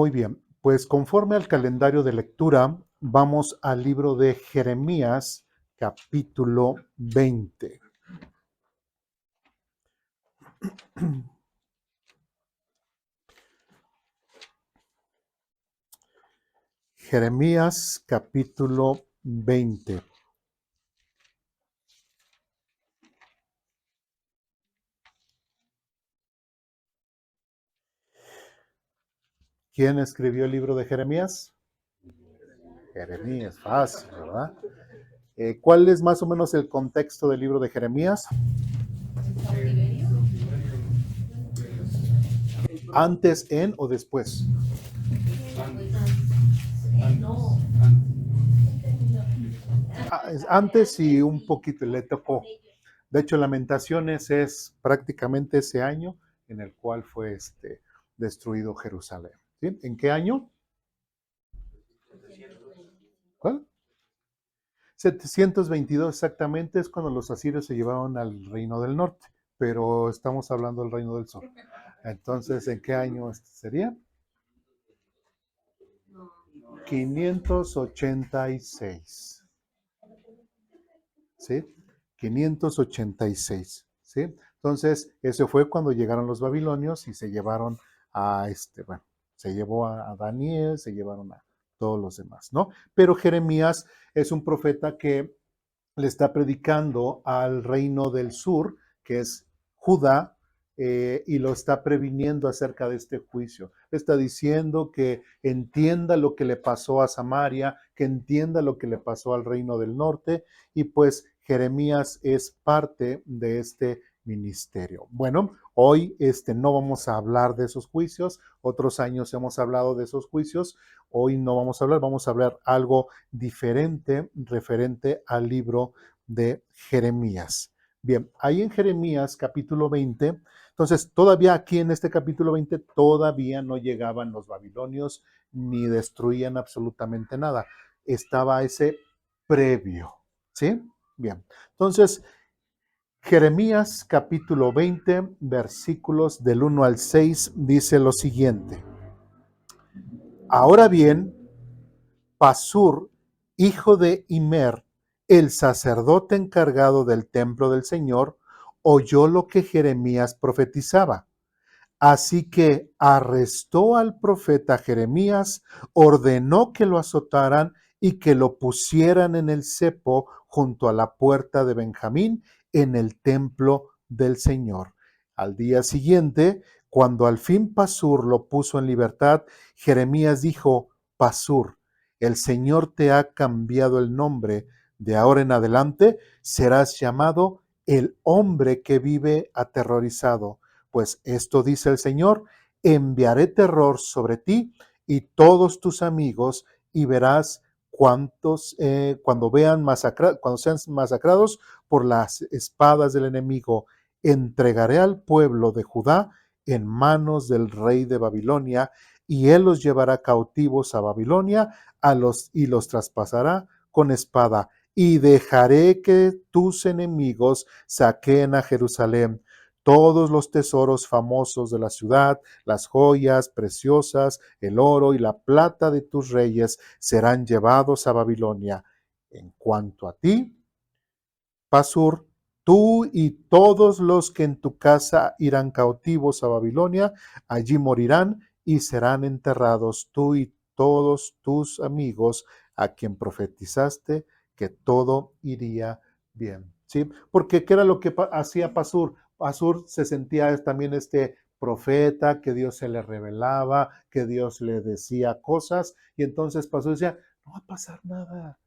Muy bien, pues conforme al calendario de lectura, vamos al libro de Jeremías, capítulo 20. Jeremías, capítulo 20. ¿Quién escribió el libro de Jeremías? Jeremías, fácil, ¿verdad? ¿Cuál es más o menos el contexto del libro de Jeremías? ¿Antes, en o después? Antes y un poquito le tocó. De hecho, Lamentaciones es prácticamente ese año en el cual fue destruido Jerusalén. ¿Sí? ¿En qué año? ¿Cuál? 722 exactamente es cuando los asirios se llevaron al reino del norte, pero estamos hablando del reino del sur. Entonces, ¿en qué año sería? 586. ¿Sí? 586. ¿Sí? Entonces, eso fue cuando llegaron los babilonios y se llevaron bueno, se llevó a Daniel, se llevaron a todos los demás, ¿no? Pero Jeremías es un profeta que le está predicando al reino del sur, que es Judá, y lo está previniendo acerca de este juicio. Le está diciendo que entienda lo que le pasó a Samaria, que entienda lo que le pasó al reino del norte, y pues Jeremías es parte de este ministerio. Bueno, hoy no vamos a hablar de esos juicios, otros años hemos hablado de esos juicios, hoy no vamos a hablar algo diferente referente al libro de Jeremías. Bien, ahí en Jeremías capítulo 20, entonces todavía aquí en este capítulo 20 todavía no llegaban los babilonios ni destruían absolutamente nada. Estaba ese previo, ¿sí? Bien, entonces Jeremías capítulo 20, versículos del 1 al 6 dice lo siguiente. Ahora bien, Pasur, hijo de Imer, el sacerdote encargado del templo del Señor, oyó lo que Jeremías profetizaba. Así que arrestó al profeta Jeremías, ordenó que lo azotaran y que lo pusieran en el cepo junto a la puerta de Benjamín en el templo del Señor. Al día siguiente, cuando al fin Pasur lo puso en libertad, Jeremías dijo: Pasur, el Señor te ha cambiado el nombre. De ahora en adelante serás llamado el hombre que vive aterrorizado. Pues esto dice el Señor: enviaré terror sobre ti y todos tus amigos, y verás cuando sean masacrados por las espadas del enemigo. Entregaré al pueblo de Judá en manos del rey de Babilonia, y él los llevará cautivos a Babilonia y los traspasará con espada. Y dejaré que tus enemigos saqueen a Jerusalén todos los tesoros famosos de la ciudad, las joyas preciosas, el oro y la plata de tus reyes serán llevados a Babilonia. En cuanto a ti, Pasur, tú y todos los que en tu casa irán cautivos a Babilonia, allí morirán y serán enterrados tú y todos tus amigos a quien profetizaste que todo iría bien. ¿Sí? Porque ¿qué era lo que hacía Pasur? Pasur se sentía también este profeta, que Dios se le revelaba, que Dios le decía cosas, y entonces Pasur decía: no va a pasar nada,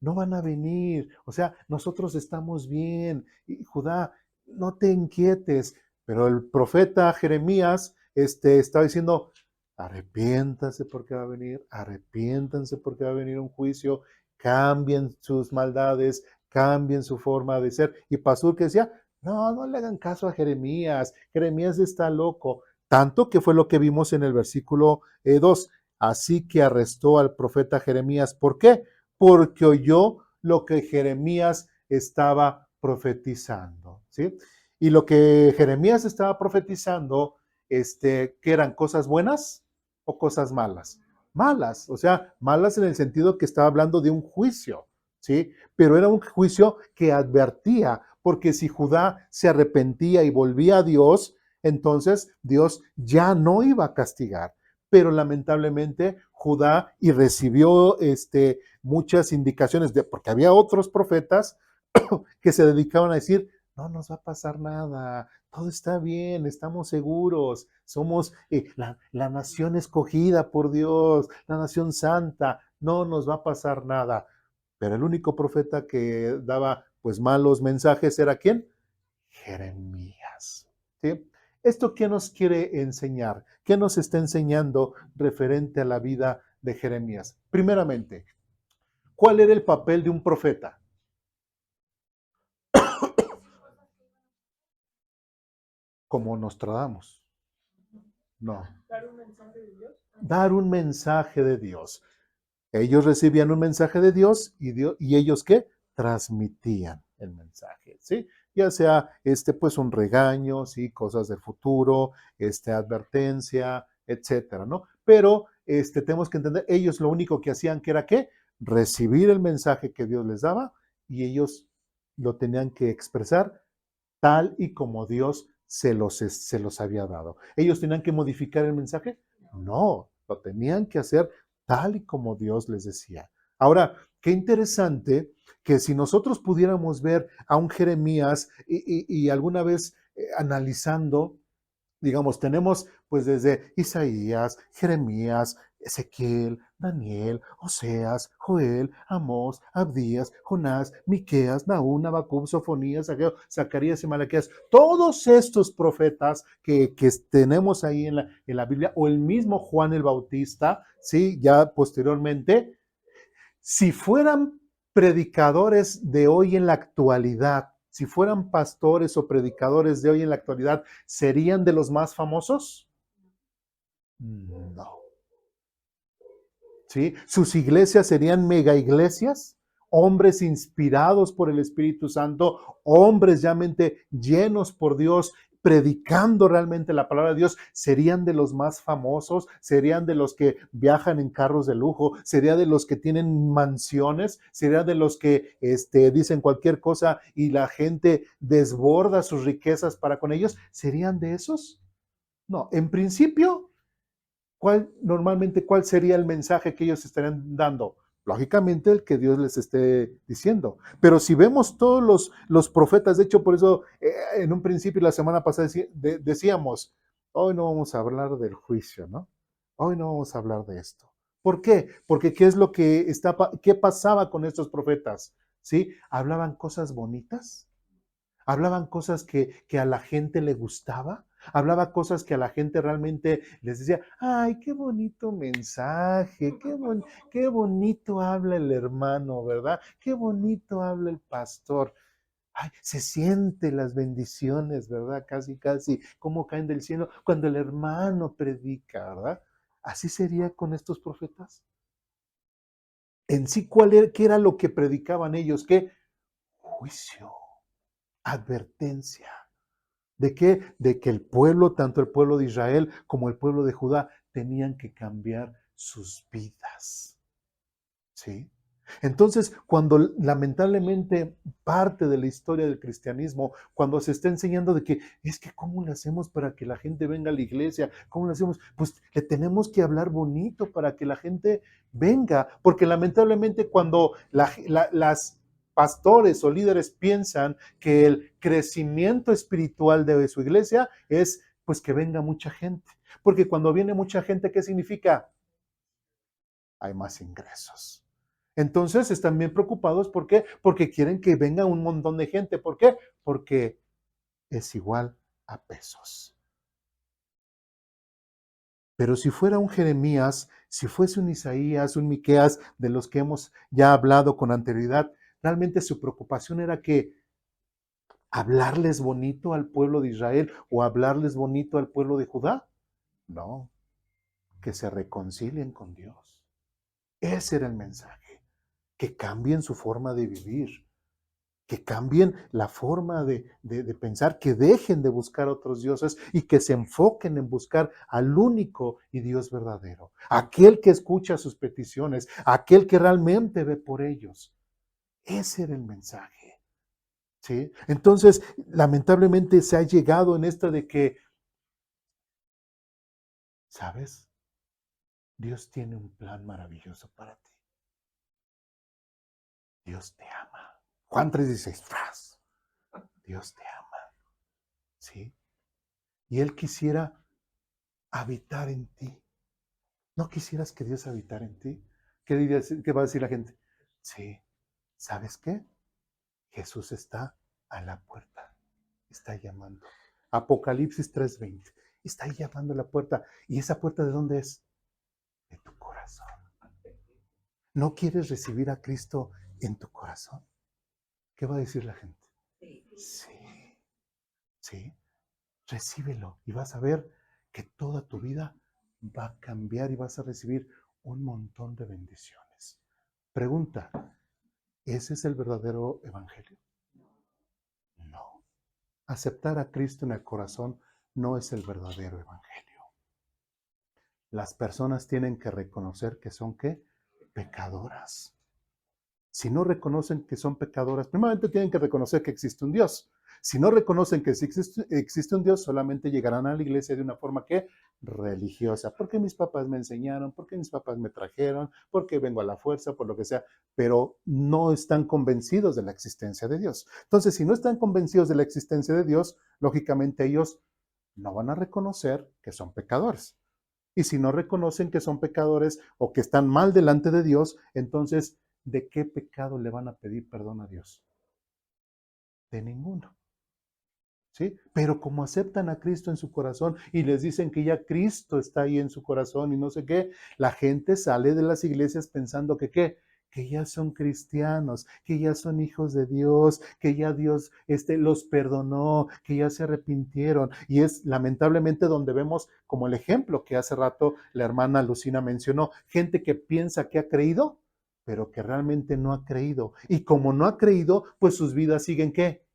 no van a venir, o sea, nosotros estamos bien, y Judá, no te inquietes. Pero el profeta Jeremías estaba diciendo: arrepiéntanse porque va a venir, arrepiéntanse porque va a venir un juicio, cambien sus maldades, cambien su forma de ser. Y Pasur que decía: no, no le hagan caso a Jeremías, Jeremías está loco. Tanto que fue lo que vimos en el versículo 2. Así que arrestó al profeta Jeremías. ¿Por qué? Porque oyó lo que Jeremías estaba profetizando, ¿sí? Y lo que Jeremías estaba profetizando, ¿qué eran cosas buenas? o cosas malas? Malas, o sea, malas en el sentido que estaba hablando de un juicio, ¿sí? Pero era un juicio que advertía, porque si Judá se arrepentía y volvía a Dios, entonces Dios ya no iba a castigar. Pero lamentablemente Judá y recibió muchas indicaciones, porque había otros profetas que se dedicaban a decir, no nos va a pasar nada, todo está bien, estamos seguros, somos la nación escogida por Dios, la nación santa, no nos va a pasar nada. Pero el único profeta que daba pues malos mensajes era ¿quién? Jeremías. ¿Sí? ¿Esto qué nos quiere enseñar? ¿Qué nos está enseñando referente a la vida de Jeremías? Primeramente, ¿cuál era el papel de un profeta? Como Nostradamus. No. Dar un mensaje de Dios. Ellos recibían un mensaje de Dios y ellos ¿qué? Transmitían el mensaje, ¿sí? Ya sea pues un regaño, ¿sí? Cosas del futuro, advertencia, etcétera, ¿no? Pero tenemos que entender, ellos lo único que hacían que era ¿qué? Recibir el mensaje que Dios les daba y ellos lo tenían que expresar tal y como Dios se los había dado. ¿Ellos tenían que modificar el mensaje? No, lo tenían que hacer tal y como Dios les decía. Ahora, qué interesante que si nosotros pudiéramos ver a un Jeremías y alguna vez analizando, digamos, tenemos pues desde Isaías, Jeremías, Ezequiel, Daniel, Oseas, Joel, Amós, Abdías, Jonás, Miqueas, Nahum, Habacuc, Sofonías, Ageo, Zacarías y Malaquías. Todos estos profetas que tenemos ahí en la Biblia, o el mismo Juan el Bautista, ¿sí? Ya posteriormente, si fueran predicadores de hoy en la actualidad, si fueran pastores o predicadores de hoy en la actualidad, ¿serían de los más famosos? No. ¿Sí? Sus iglesias serían mega iglesias, hombres inspirados por el Espíritu Santo, hombres realmente llenos por Dios, predicando realmente la palabra de Dios, serían de los más famosos, serían de los que viajan en carros de lujo, sería de los que tienen mansiones, sería de los que dicen cualquier cosa y la gente desborda sus riquezas para con ellos, ¿serían de esos? No, en principio ¿cuál sería el mensaje que ellos estarían dando? Lógicamente el que Dios les esté diciendo. Pero si vemos todos los profetas, de hecho por eso en un principio la semana pasada decíamos, hoy no vamos a hablar del juicio, ¿no? Hoy no vamos a hablar de esto. ¿Por qué? Porque ¿qué es lo que qué pasaba con estos profetas? ¿Sí? Hablaban cosas bonitas, hablaban cosas que a la gente le gustaba, hablaba cosas que a la gente realmente les decía, ay, qué bonito mensaje, qué bonito habla el hermano, ¿verdad? Qué bonito habla el pastor. Ay, se siente las bendiciones, ¿verdad? Casi, casi, cómo caen del cielo cuando el hermano predica, ¿verdad? Así sería con estos profetas. En sí, ¿qué era lo que predicaban ellos? ¿Qué? Juicio, advertencia. ¿De qué? De que el pueblo, tanto el pueblo de Israel como el pueblo de Judá, tenían que cambiar sus vidas. ¿Sí? Entonces, cuando lamentablemente parte de la historia del cristianismo, cuando se está enseñando de que es que cómo le hacemos para que la gente venga a la iglesia, cómo le hacemos, pues le tenemos que hablar bonito para que la gente venga, porque lamentablemente cuando las pastores o líderes piensan que el crecimiento espiritual de su iglesia es pues que venga mucha gente, porque cuando viene mucha gente, ¿qué significa? Hay más ingresos. Entonces están bien preocupados. ¿Por qué? Porque quieren que venga un montón de gente. ¿Por qué? Porque es igual a pesos. Pero si fuera un Jeremías, si fuese un Isaías, un Miqueas, de los que hemos ya hablado con anterioridad, realmente su preocupación era que hablarles bonito al pueblo de Israel o hablarles bonito al pueblo de Judá. No, que se reconcilien con Dios. Ese era el mensaje, que cambien su forma de vivir, que cambien la forma de pensar, que dejen de buscar otros dioses y que se enfoquen en buscar al único y Dios verdadero, aquel que escucha sus peticiones, aquel que realmente ve por ellos. Ese era el mensaje. ¿Sí? Entonces, lamentablemente se ha llegado en esto de que, ¿sabes? Dios tiene un plan maravilloso para ti. Dios te ama. Juan 3:16, ¡fras! Dios te ama. ¿Sí? Y Él quisiera habitar en ti. ¿No quisieras que Dios habitara en ti? ¿Qué va a decir la gente? Sí. ¿Sabes qué? Jesús está a la puerta. Está llamando. Apocalipsis 3:20. Está llamando a la puerta. ¿Y esa puerta de dónde es? De tu corazón. ¿No quieres recibir a Cristo en tu corazón? ¿Qué va a decir la gente? Sí, sí, recíbelo y vas a ver que toda tu vida va a cambiar y vas a recibir un montón de bendiciones. Pregunta, ¿ese es el verdadero evangelio? No. Aceptar a Cristo en el corazón no es el verdadero evangelio. Las personas tienen que reconocer que son, ¿qué? Pecadoras. Si no reconocen que son pecadoras, primeramente tienen que reconocer que existe un Dios. Si no reconocen que existe un Dios, solamente llegarán a la iglesia de una forma que religiosa, porque mis papás me enseñaron, porque mis papás me trajeron, porque vengo a la fuerza, por lo que sea, pero no están convencidos de la existencia de Dios. Entonces, si no están convencidos de la existencia de Dios, lógicamente ellos no van a reconocer que son pecadores. Y si no reconocen que son pecadores o que están mal delante de Dios, entonces, ¿de qué pecado le van a pedir perdón a Dios? De ninguno. ¿Sí? Pero como aceptan a Cristo en su corazón y les dicen que ya Cristo está ahí en su corazón y no sé qué, la gente sale de las iglesias pensando que qué, que ya son cristianos, que ya son hijos de Dios, que ya Dios los perdonó, que ya se arrepintieron. Y es lamentablemente donde vemos como el ejemplo que hace rato la hermana Lucina mencionó, gente que piensa que ha creído, pero que realmente no ha creído. Y como no ha creído, pues sus vidas siguen ¿qué?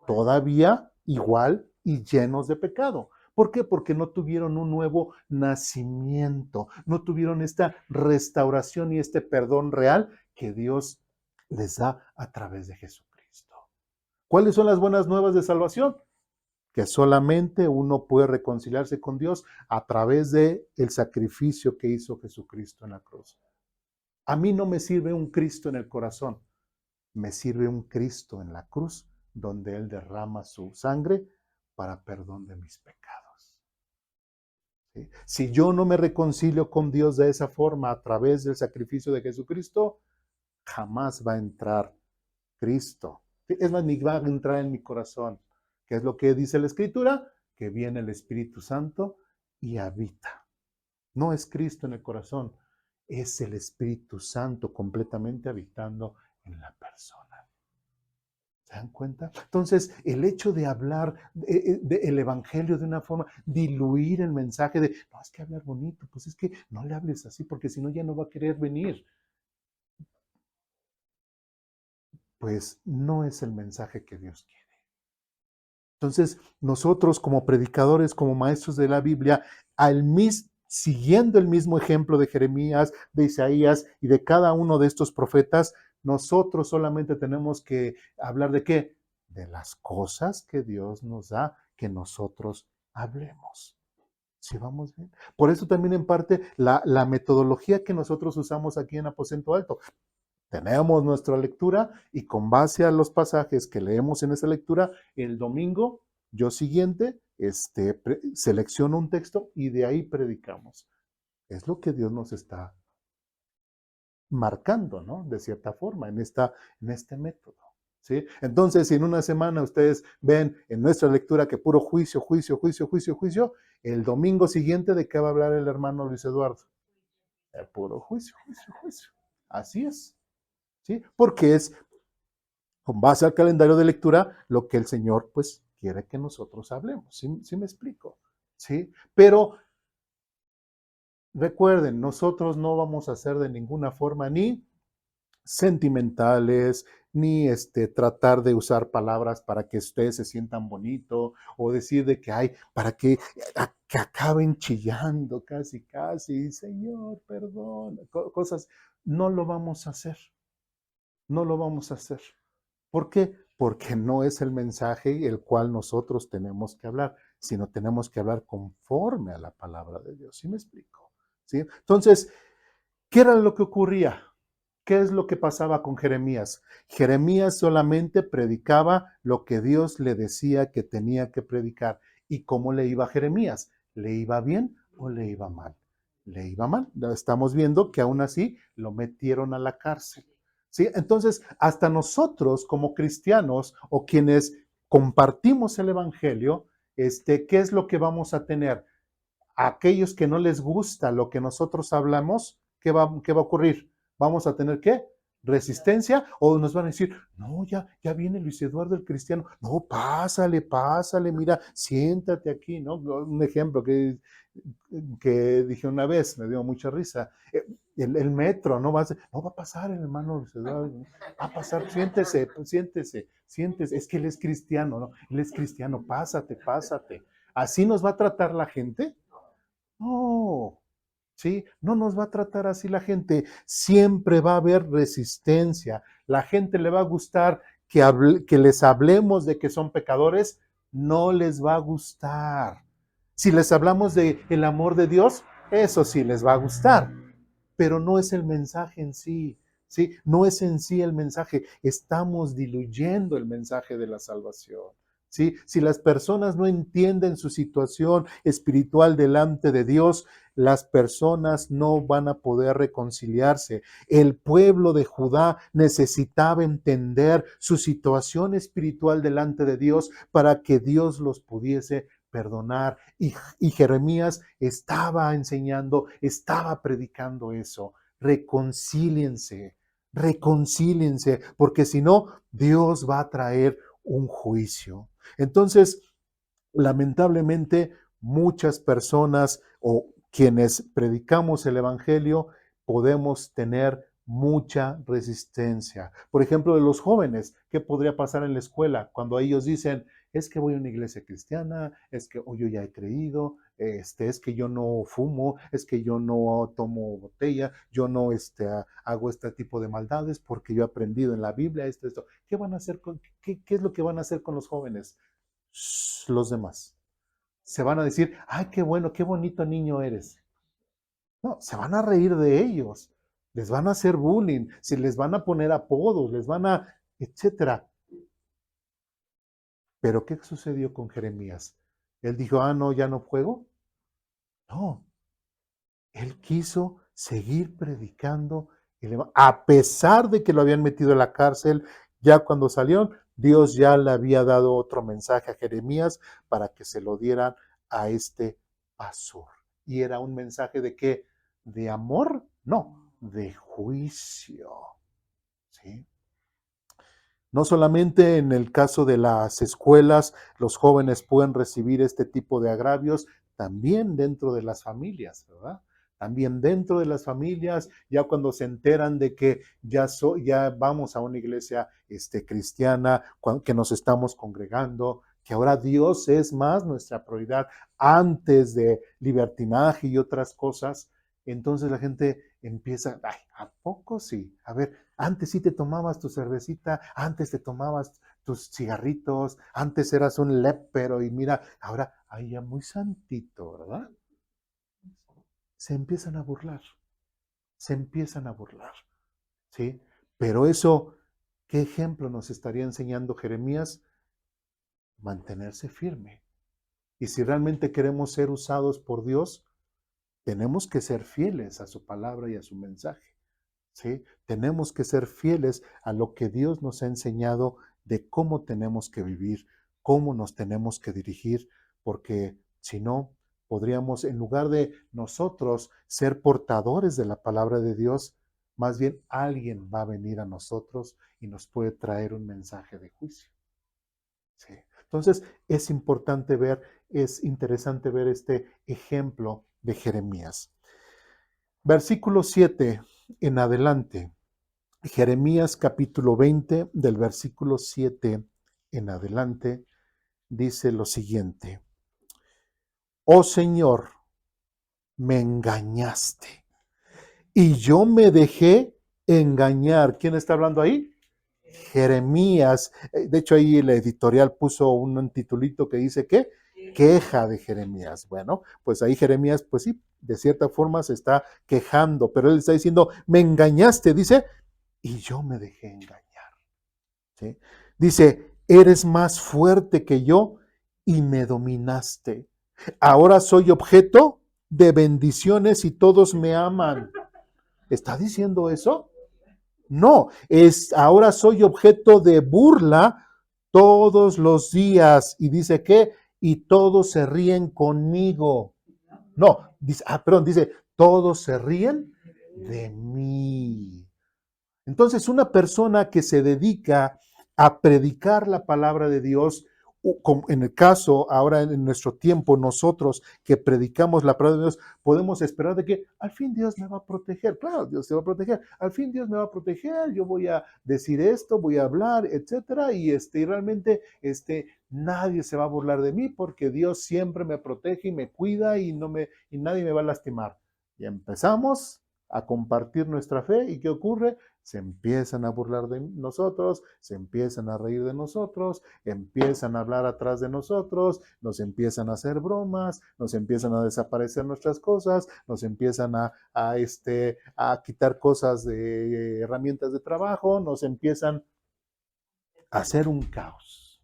Todavía igual y llenos de pecado. ¿Por qué? Porque no tuvieron un nuevo nacimiento, no tuvieron esta restauración y este perdón real que Dios les da a través de Jesucristo. ¿Cuáles son las buenas nuevas de salvación? Que solamente uno puede reconciliarse con Dios a través de el sacrificio que hizo Jesucristo en la cruz. A mí no me sirve un Cristo en el corazón, me sirve un Cristo en la cruz, donde Él derrama su sangre para perdón de mis pecados. ¿Sí? Si yo no me reconcilio con Dios de esa forma a través del sacrificio de Jesucristo, jamás va a entrar Cristo. Es más, ni va a entrar en mi corazón. ¿Qué es lo que dice la Escritura? Que viene el Espíritu Santo y habita. No es Cristo en el corazón, es el Espíritu Santo completamente habitando en la persona. ¿Se dan cuenta? Entonces, el hecho de hablar del Evangelio de una forma, diluir el mensaje de, no, es que hablar bonito, pues es que no le hables así, porque si no ya no va a querer venir. Pues no es el mensaje que Dios quiere. Entonces, nosotros como predicadores, como maestros de la Biblia, siguiendo el mismo ejemplo de Jeremías, de Isaías y de cada uno de estos profetas, nosotros solamente tenemos que hablar de qué? De las cosas que Dios nos da, que nosotros hablemos. ¿Sí vamos bien? Por eso también en parte la metodología que nosotros usamos aquí en Aposento Alto. Tenemos nuestra lectura y con base a los pasajes que leemos en esa lectura, el domingo, yo siguiente, selecciono un texto y de ahí predicamos. Es lo que Dios nos está marcando, ¿no? De cierta forma, en este método. ¿Sí? Entonces, si en una semana ustedes ven en nuestra lectura que puro juicio, juicio, juicio, juicio, juicio, el domingo siguiente, ¿de qué va a hablar el hermano Luis Eduardo? Puro juicio, juicio, juicio. Así es. ¿Sí? Porque es con base al calendario de lectura lo que el Señor pues quiere que nosotros hablemos. ¿Sí me explico? ¿Sí? Pero recuerden, nosotros no vamos a hacer de ninguna forma ni sentimentales, ni tratar de usar palabras para que ustedes se sientan bonito, o decir de que hay, para que acaben chillando casi, casi, Señor, perdón, cosas. No lo vamos a hacer, no lo vamos a hacer. ¿Por qué? Porque no es el mensaje el cual nosotros tenemos que hablar, sino tenemos que hablar conforme a la palabra de Dios. ¿Sí me explico? ¿Sí? Entonces, ¿qué era lo que ocurría? ¿Qué es lo que pasaba con Jeremías? Jeremías solamente predicaba lo que Dios le decía que tenía que predicar. ¿Y cómo le iba a Jeremías? ¿Le iba bien o le iba mal? Le iba mal. Estamos viendo que aún así lo metieron a la cárcel. ¿Sí? Entonces, hasta nosotros como cristianos o quienes compartimos el Evangelio, ¿qué es lo que vamos a tener? A aquellos que no les gusta lo que nosotros hablamos, qué va a ocurrir? ¿Vamos a tener qué? ¿Resistencia? ¿O nos van a decir, no, ya viene Luis Eduardo el cristiano? No, pásale, pásale, mira, siéntate aquí, ¿no? Un ejemplo que dije una vez, me dio mucha risa. El metro, no va a pasar el hermano Luis Eduardo, ¿no? Va a pasar, siéntese, siéntese, siéntese. Es que él es cristiano, ¿no? Él es cristiano, pásate, pásate. ¿Así nos va a tratar la gente? No, ¿sí? No nos va a tratar así la gente. Siempre va a haber resistencia. La gente le va a gustar que les hablemos de que son pecadores, no les va a gustar. Si les hablamos de el amor de Dios, eso sí les va a gustar, pero no es el mensaje en sí. ¿Sí? No es en sí el mensaje, estamos diluyendo el mensaje de la salvación. ¿Sí? Si las personas no entienden su situación espiritual delante de Dios, las personas no van a poder reconciliarse. El pueblo de Judá necesitaba entender su situación espiritual delante de Dios para que Dios los pudiese perdonar. Y Jeremías estaba enseñando, estaba predicando eso. Reconcíliense, reconcíliense, porque si no, Dios va a traer un juicio. Entonces, lamentablemente, muchas personas o quienes predicamos el Evangelio podemos tener mucha resistencia. Por ejemplo, de los jóvenes, ¿qué podría pasar en la escuela cuando ellos dicen, es que voy a una iglesia cristiana, es que yo ya he creído, es que yo no fumo, es que yo no tomo botella, yo no hago este tipo de maldades porque yo he aprendido en la Biblia esto. ¿Qué van a hacer qué es lo que van a hacer con los jóvenes? Los demás. Se van a decir, ay, qué bueno, qué bonito niño eres. No, se van a reír de ellos, les van a hacer bullying, si les van a poner apodos, les van a, etcétera. Pero ¿qué sucedió con Jeremías? Él dijo, no, ya no juego. No, él quiso seguir predicando, a pesar de que lo habían metido en la cárcel, ya cuando salieron, Dios ya le había dado otro mensaje a Jeremías para que se lo dieran a este pastor. Y era un mensaje de qué? ¿De amor? No, de juicio. ¿Sí? No solamente en el caso de las escuelas, los jóvenes pueden recibir este tipo de agravios, también dentro de las familias, ¿verdad? También dentro de las familias, ya cuando se enteran de que ya vamos a una iglesia cristiana, que nos estamos congregando, que ahora Dios es más nuestra prioridad antes de libertinaje y otras cosas, entonces la gente empieza, ay, ¿a poco sí? A ver, antes sí te tomabas tu cervecita, antes te tomabas tus cigarritos, antes eras un lépero y mira, ahora, ay, ya muy santito, ¿verdad? Se empiezan a burlar, se empiezan a burlar, ¿sí? Pero eso, ¿qué ejemplo nos estaría enseñando Jeremías? Mantenerse firme. Y si realmente queremos ser usados por Dios, tenemos que ser fieles a su palabra y a su mensaje. ¿Sí? Tenemos que ser fieles a lo que Dios nos ha enseñado de cómo tenemos que vivir, cómo nos tenemos que dirigir, porque si no, podríamos, en lugar de nosotros ser portadores de la palabra de Dios, más bien alguien va a venir a nosotros y nos puede traer un mensaje de juicio. ¿Sí? Entonces, es importante ver, es interesante ver este ejemplo de Jeremías. Versículo 7 en adelante. Jeremías capítulo 20 del versículo 7 en adelante dice lo siguiente: Oh Señor, me engañaste y yo me dejé engañar. ¿Quién está hablando ahí? Jeremías. De hecho, ahí la editorial puso un titulito que dice que queja de Jeremías. Bueno, pues ahí Jeremías, pues sí, de cierta forma se está quejando, pero él está diciendo, me engañaste, dice, y yo me dejé engañar. ¿Sí? Dice, eres más fuerte que yo y me dominaste. Ahora soy objeto de bendiciones y todos me aman. ¿Está diciendo eso? No, ahora soy objeto de burla todos los días. Y dice que, y todos se ríen conmigo. No, dice, perdón, dice, todos se ríen de mí. Entonces, una persona que se dedica a predicar la palabra de Dios, en el caso ahora en nuestro tiempo, nosotros que predicamos la palabra de Dios, podemos esperar de que al fin Dios me va a proteger. Claro, Dios te va a proteger. Al fin Dios me va a proteger. Yo voy a decir esto, voy a hablar, etcétera. Y realmente nadie se va a burlar de mí porque Dios siempre me protege y me cuida y nadie me va a lastimar. Y empezamos a compartir nuestra fe. ¿Y qué ocurre? Se empiezan a burlar de nosotros, se empiezan a reír de nosotros, empiezan a hablar atrás de nosotros, nos empiezan a hacer bromas, nos empiezan a desaparecer nuestras cosas, nos empiezan a quitar cosas de herramientas de trabajo, nos empiezan a hacer un caos.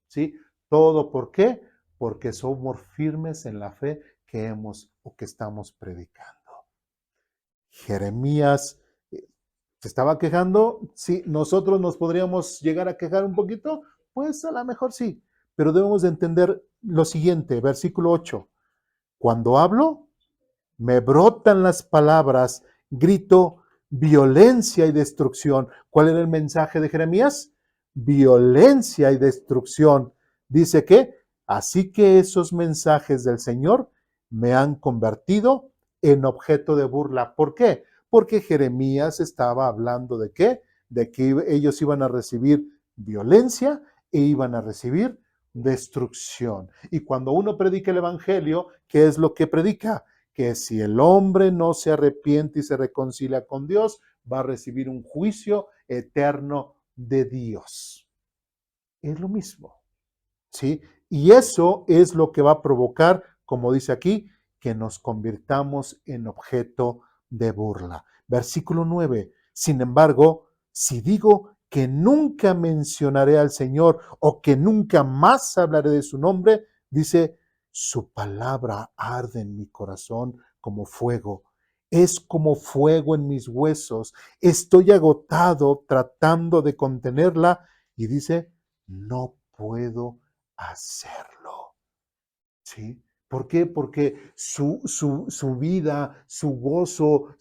¿Sí? ¿Todo por qué? Porque somos firmes en la fe que hemos o que estamos predicando. Jeremías se estaba quejando. Sí, nosotros nos podríamos llegar a quejar un poquito, pues a lo mejor sí, pero debemos de entender lo siguiente, versículo 8. Cuando hablo, me brotan las palabras, grito violencia y destrucción. ¿Cuál era el mensaje de Jeremías? Violencia y destrucción. Dice que, así que esos mensajes del Señor me han convertido en objeto de burla. ¿Por qué? Porque Jeremías estaba hablando de qué? De que ellos iban a recibir violencia e iban a recibir destrucción. Y cuando uno predica el Evangelio, ¿qué es lo que predica? Que si el hombre no se arrepiente y se reconcilia con Dios, va a recibir un juicio eterno de Dios. Es lo mismo, ¿sí? Y eso es lo que va a provocar, como dice aquí, que nos convirtamos en objeto de burla. Versículo 9. Sin embargo, si digo que nunca mencionaré al Señor o que nunca más hablaré de su nombre, dice, su palabra arde en mi corazón como fuego. Es como fuego en mis huesos. Estoy agotado tratando de contenerla y dice, no puedo hacerlo. ¿Sí? ¿Por qué? Porque su vida, su gozo,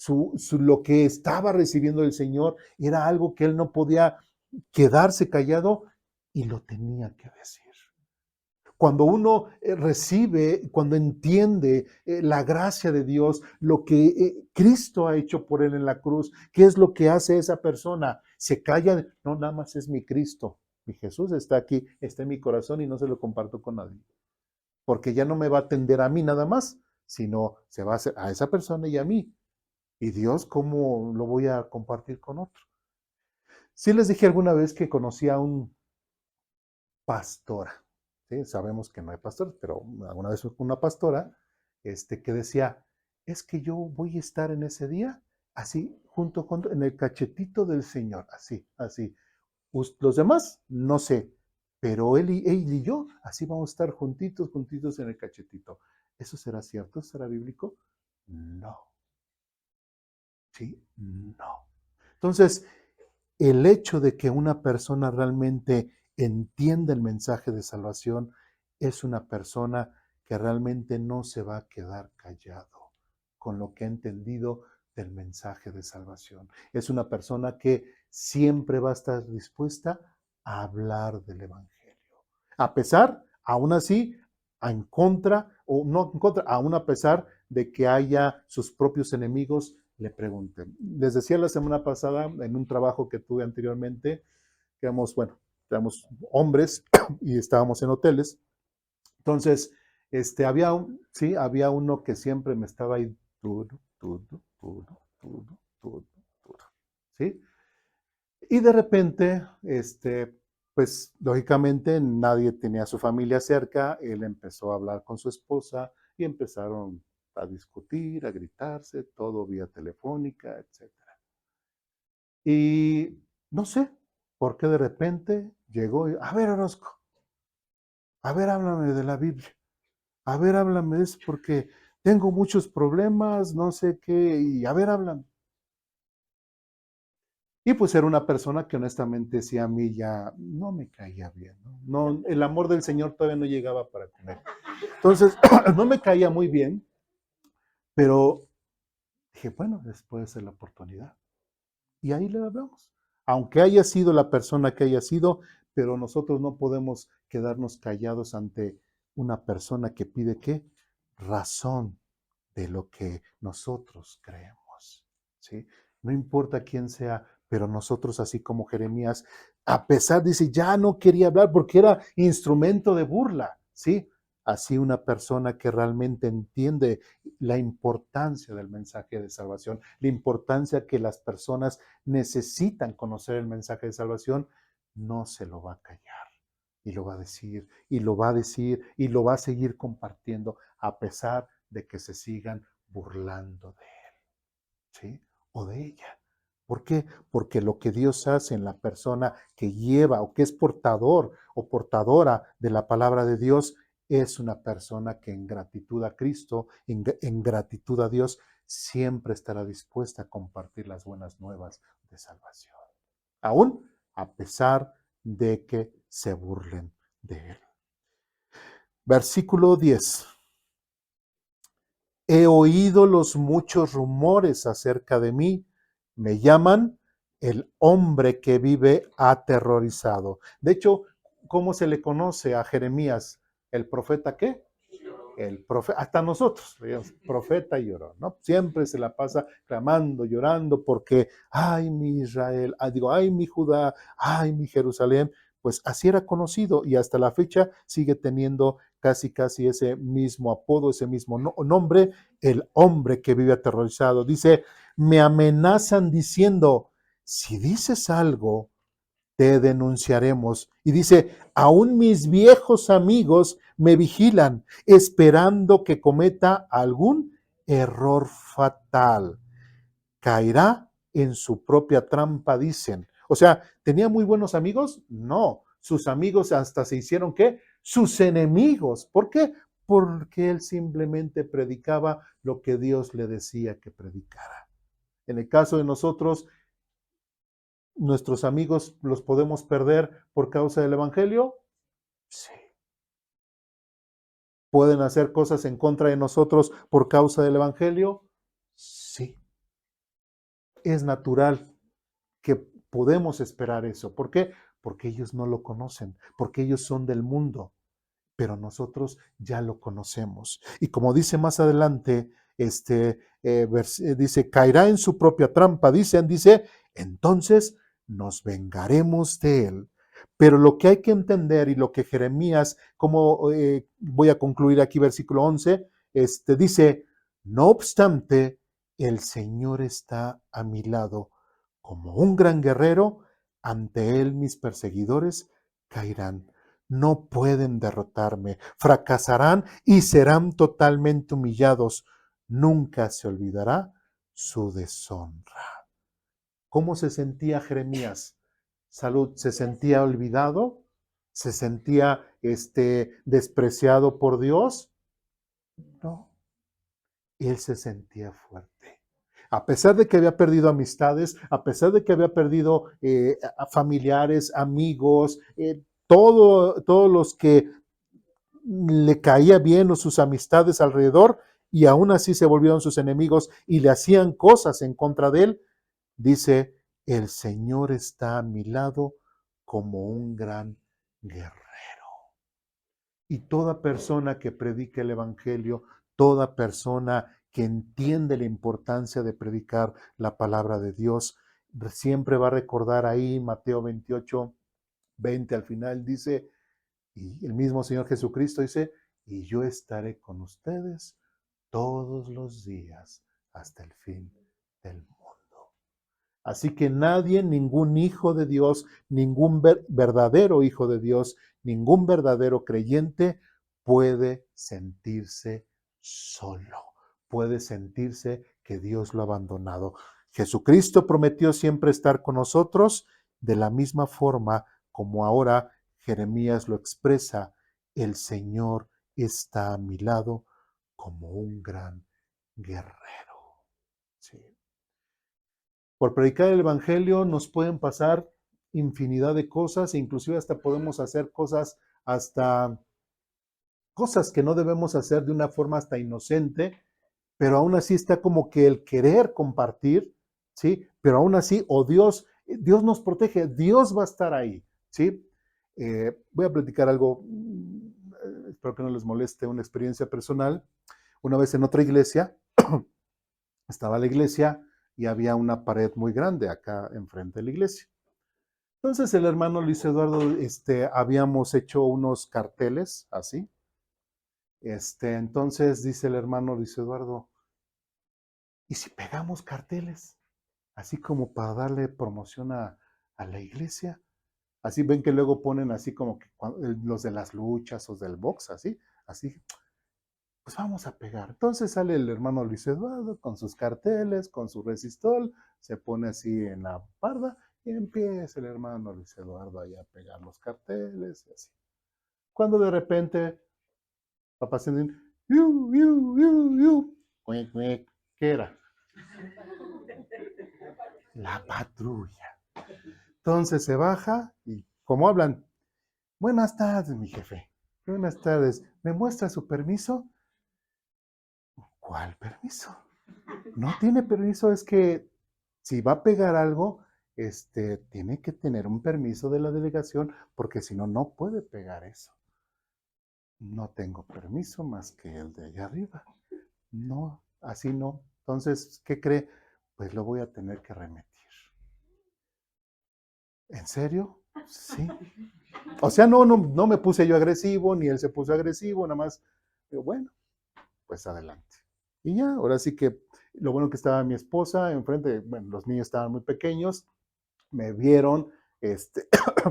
lo que estaba recibiendo del Señor era algo que él no podía quedarse callado y lo tenía que decir. Cuando uno recibe, cuando entiende la gracia de Dios, lo que Cristo ha hecho por él en la cruz, ¿qué es lo que hace esa persona? Se calla, no, nada más es mi Cristo. Mi Jesús está aquí, está en mi corazón y no se lo comparto con nadie. Porque ya no me va a atender a mí nada más, sino se va a hacer a esa persona y a mí. Y Dios, ¿cómo lo voy a compartir con otro? Sí les dije alguna vez que conocí a un pastora. ¿Sí? Sabemos que no hay pastores, pero alguna vez una pastora que decía, es que yo voy a estar en ese día así, en el cachetito del Señor, así, así. Los demás, no sé, pero él y yo, así vamos a estar juntitos, juntitos en el cachetito. ¿Eso será cierto? ¿Será bíblico? No. ¿Sí? No. Entonces, el hecho de que una persona realmente entienda el mensaje de salvación es una persona que realmente no se va a quedar callado con lo que ha entendido del mensaje de salvación. Es una persona que siempre va a estar dispuesta a hablar del Evangelio. A pesar, aún así, en contra, o no en contra, aún a pesar de que haya sus propios enemigos Le pregunté. Les decía la semana pasada, en un trabajo que tuve anteriormente, que éramos, bueno, éramos hombres y estábamos en hoteles. Entonces, sí, había uno que siempre me estaba ahí, duro, duro, duro, duro, duro, duro, ¿sí? Y de repente, pues lógicamente nadie tenía a su familia cerca, él empezó a hablar con su esposa y empezaron a discutir, a gritarse, todo vía telefónica, etcétera. Y no sé por qué de repente llegó y, a ver, Orozco, a ver, háblame de la Biblia, a ver, háblame de eso porque tengo muchos problemas, no sé qué, y a ver, háblame. Y pues era una persona que honestamente sí a mí ya no me caía bien, ¿no? No, el amor del Señor todavía no llegaba para comer. Entonces, no me caía muy bien, pero dije, bueno, después de la oportunidad. Y ahí le hablamos. Aunque haya sido la persona que haya sido, pero nosotros no podemos quedarnos callados ante una persona que pide qué? Razón de lo que nosotros creemos, ¿sí? No importa quién sea, pero nosotros, así como Jeremías, a pesar, dice, ya no quería hablar porque era instrumento de burla, ¿sí? Así una persona que realmente entiende la importancia del mensaje de salvación, la importancia que las personas necesitan conocer el mensaje de salvación, no se lo va a callar y lo va a decir y lo va a decir y lo va a seguir compartiendo a pesar de que se sigan burlando de él, ¿sí? O de ella. ¿Por qué? Porque lo que Dios hace en la persona que lleva o que es portador o portadora de la palabra de Dios es una persona que en gratitud a Cristo, en gratitud a Dios, siempre estará dispuesta a compartir las buenas nuevas de salvación. Aún a pesar de que se burlen de él. Versículo 10. He oído los muchos rumores acerca de mí. Me llaman el hombre que vive aterrorizado. De hecho, ¿cómo se le conoce a Jeremías? ¿El profeta qué? El profeta, hasta nosotros, digamos, profeta lloró, ¿no? Siempre se la pasa clamando, llorando, porque, ay, mi Israel, digo, ay, mi Judá, ay, mi Jerusalén, pues así era conocido y hasta la fecha sigue teniendo casi, casi ese mismo apodo, ese mismo nombre, el hombre que vive aterrorizado. Dice, me amenazan diciendo, si dices algo, te denunciaremos. Y dice, aún mis viejos amigos me vigilan, esperando que cometa algún error fatal. Caerá en su propia trampa, dicen. O sea, ¿tenía muy buenos amigos? No. Sus amigos hasta se hicieron, ¿qué? Sus enemigos. ¿Por qué? Porque él simplemente predicaba lo que Dios le decía que predicara. En el caso de nosotros, ¿nuestros amigos los podemos perder por causa del Evangelio? Sí. ¿Pueden hacer cosas en contra de nosotros por causa del Evangelio? Sí. Es natural que podemos esperar eso. ¿Por qué? Porque ellos no lo conocen, porque ellos son del mundo, pero nosotros ya lo conocemos. Y como dice más adelante, dice, caerá en su propia trampa, dice, entonces nos vengaremos de él. Pero lo que hay que entender y lo que Jeremías, como voy a concluir aquí versículo 11, dice, no obstante, el Señor está a mi lado como un gran guerrero, ante él mis perseguidores caerán. No pueden derrotarme, fracasarán y serán totalmente humillados. Nunca se olvidará su deshonra. ¿Cómo se sentía Jeremías? Salud, ¿se sentía olvidado? ¿Se sentía despreciado por Dios? No, él se sentía fuerte. A pesar de que había perdido amistades, a pesar de que había perdido a familiares, amigos, todos los que le caía bien o sus amistades alrededor, y aún así se volvieron sus enemigos y le hacían cosas en contra de él, dice, el Señor está a mi lado como un gran guerrero. Y toda persona que predique el Evangelio, toda persona que entiende la importancia de predicar la palabra de Dios, siempre va a recordar ahí Mateo 28:20 al final dice, y el mismo Señor Jesucristo dice, y yo estaré con ustedes todos los días hasta el fin del mundo. Así que nadie, ningún hijo de Dios, ningún verdadero hijo de Dios, ningún verdadero creyente puede sentirse solo, puede sentirse que Dios lo ha abandonado. Jesucristo prometió siempre estar con nosotros de la misma forma como ahora Jeremías lo expresa, el Señor está a mi lado como un gran guerrero. Sí. Por predicar el Evangelio nos pueden pasar infinidad de cosas, e inclusive hasta podemos hacer cosas, hasta cosas que no debemos hacer de una forma hasta inocente, pero aún así está como que el querer compartir, ¿sí? Pero aún así, Dios nos protege, Dios va a estar ahí, ¿sí? Voy a platicar algo, espero que no les moleste, una experiencia personal. Una vez en otra iglesia, estaba la iglesia y había una pared muy grande acá enfrente de la iglesia. Entonces el hermano Luis Eduardo, habíamos hecho unos carteles así. Entonces dice el hermano Luis Eduardo, ¿y si pegamos carteles? Así como para darle promoción a la iglesia. Así ven que luego ponen así como que los de las luchas o del box, así, pues vamos a pegar. Entonces sale el hermano Luis Eduardo con sus carteles, con su resistol, se pone así en la parda y empieza el hermano Luis Eduardo ahí a pegar los carteles y así. Cuando de repente va pasando, ¡yu, yu, yu, yu! Cuic, cuic. ¿Qué era? La patrulla. Entonces se baja y, ¿cómo hablan? Buenas tardes, mi jefe. Buenas tardes. ¿Me muestra su permiso? ¿Cuál permiso? No tiene permiso, es que si va a pegar algo, tiene que tener un permiso de la delegación, porque si no, no puede pegar eso. No tengo permiso más que el de allá arriba. No, así no. Entonces, ¿qué cree? Pues lo voy a tener que remitir. ¿En serio? Sí. O sea, no me puse yo agresivo, ni él se puso agresivo, nada más. Digo, bueno, pues adelante. Y ya, ahora sí que lo bueno que estaba mi esposa enfrente, bueno, los niños estaban muy pequeños, me vieron,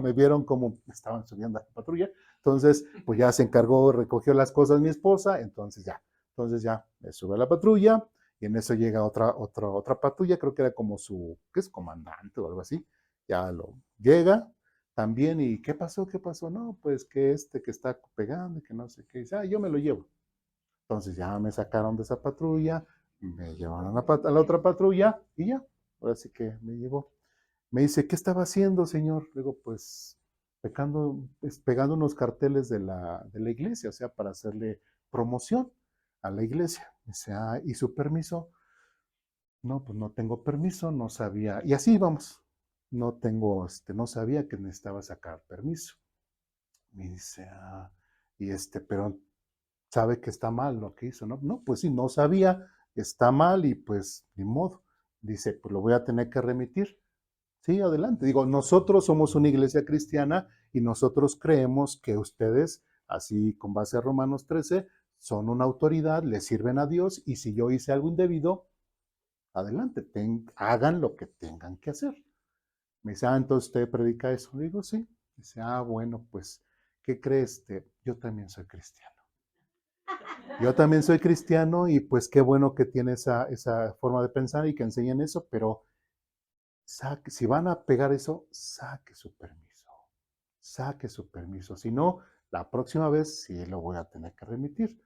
me vieron como estaban subiendo a la patrulla, entonces pues ya se encargó, recogió las cosas mi esposa, entonces ya me sube a la patrulla y en eso llega otra patrulla, creo que era como su, ¿qué es? Comandante o algo así, ya lo llega también y ¿qué pasó? ¿Qué pasó? No, pues que está pegando, que no sé qué, dice, yo me lo llevo. Entonces ya me sacaron de esa patrulla, me llevaron a la otra patrulla y ya, ahora sí que me llevó. Me dice, ¿qué estaba haciendo, señor? Le digo, pues pegando unos carteles de la iglesia, o sea, para hacerle promoción a la iglesia. Me dice, ¿y su permiso? No, pues no tengo permiso, no sabía. Y así vamos. No sabía que necesitaba sacar permiso. Me dice, pero sabe que está mal lo que hizo, ¿no? No, pues sí, no sabía, está mal y pues ni modo. Dice, pues lo voy a tener que remitir. Sí, adelante. Digo, nosotros somos una iglesia cristiana y nosotros creemos que ustedes, así con base a Romanos 13, son una autoridad, le sirven a Dios y si yo hice algo indebido, adelante, hagan lo que tengan que hacer. Me dice, entonces usted predica eso. Le digo, sí. Dice, bueno, pues, ¿qué crees? Yo también soy cristiano. Yo también soy cristiano y pues qué bueno que tiene esa forma de pensar y que enseñen eso, pero si van a pegar eso, saque su permiso. Saque su permiso. Si no, la próxima vez sí lo voy a tener que remitir.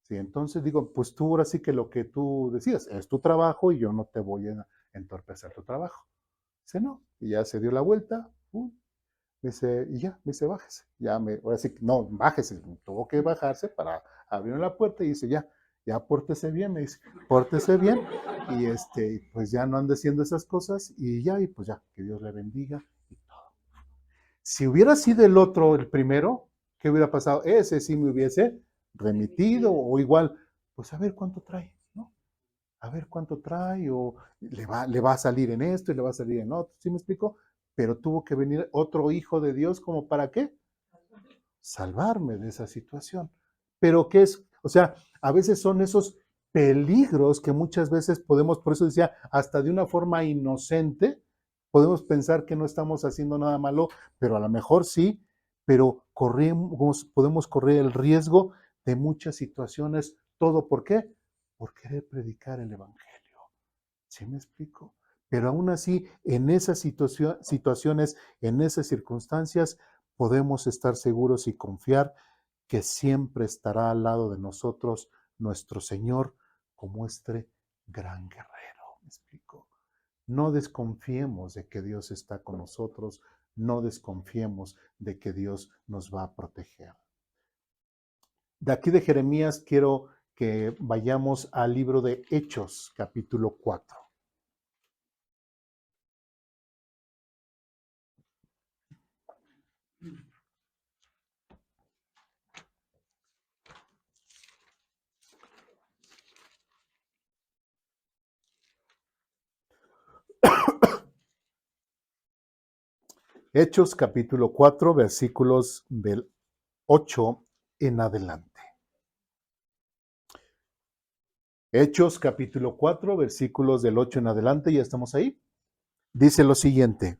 Sí, entonces digo, pues tú ahora sí que lo que tú decidas es tu trabajo y yo no te voy a entorpecer tu trabajo. Dice, no. Y ya se dio la vuelta. Me dice, y ya, me dice, bájese. Ahora sí, no, bájese. Tuvo que bajarse para abrir la puerta y dice, ya pórtese bien, me dice, pórtese bien. Y pues ya no ande haciendo esas cosas y ya, y pues ya, que Dios le bendiga y todo. Si hubiera sido el otro, el primero, ¿qué hubiera pasado? Ese sí me hubiese remitido o igual, pues a ver cuánto trae, ¿no? a ver cuánto trae, o le va a salir en esto y le va a salir en otro, ¿sí me explico? Pero tuvo que venir otro hijo de Dios, ¿como para qué? Salvarme de esa situación. Pero ¿qué es? O sea, a veces son esos peligros que muchas veces podemos, por eso decía, hasta de una forma inocente, podemos pensar que no estamos haciendo nada malo, pero a lo mejor sí, pero podemos correr el riesgo de muchas situaciones. ¿Todo por qué? Por querer predicar el Evangelio. ¿Sí me explico? Pero aún así, en esas situaciones, en esas circunstancias, podemos estar seguros y confiar que siempre estará al lado de nosotros nuestro Señor como este gran guerrero. ¿Me explico? No desconfiemos de que Dios está con nosotros, no desconfiemos de que Dios nos va a proteger. De aquí de Jeremías quiero que vayamos al libro de Hechos, capítulo 4. Hechos capítulo 4, versículos del 8 en adelante. Hechos capítulo 4, versículos del 8 en adelante, ya estamos ahí. Dice lo siguiente: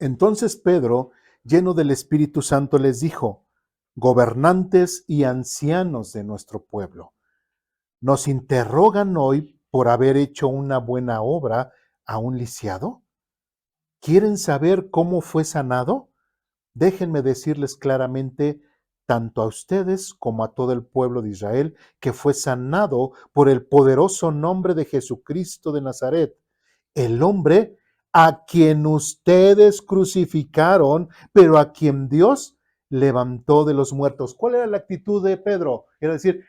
Entonces Pedro, lleno del Espíritu Santo, les dijo: Gobernantes y ancianos de nuestro pueblo, ¿nos interrogan hoy por haber hecho una buena obra a un lisiado? ¿Quieren saber cómo fue sanado? Déjenme decirles claramente, tanto a ustedes como a todo el pueblo de Israel, que fue sanado por el poderoso nombre de Jesucristo de Nazaret, el hombre a quien ustedes crucificaron, pero a quien Dios levantó de los muertos. ¿Cuál era la actitud de Pedro? Era decir,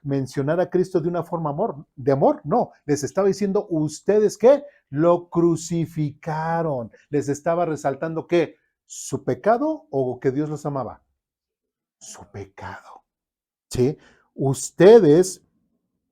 mencionar a Cristo de una forma de amor. No, les estaba diciendo, ustedes qué, lo crucificaron. Les estaba resaltando que su pecado o que Dios los amaba. Su pecado. ¿Sí? Ustedes,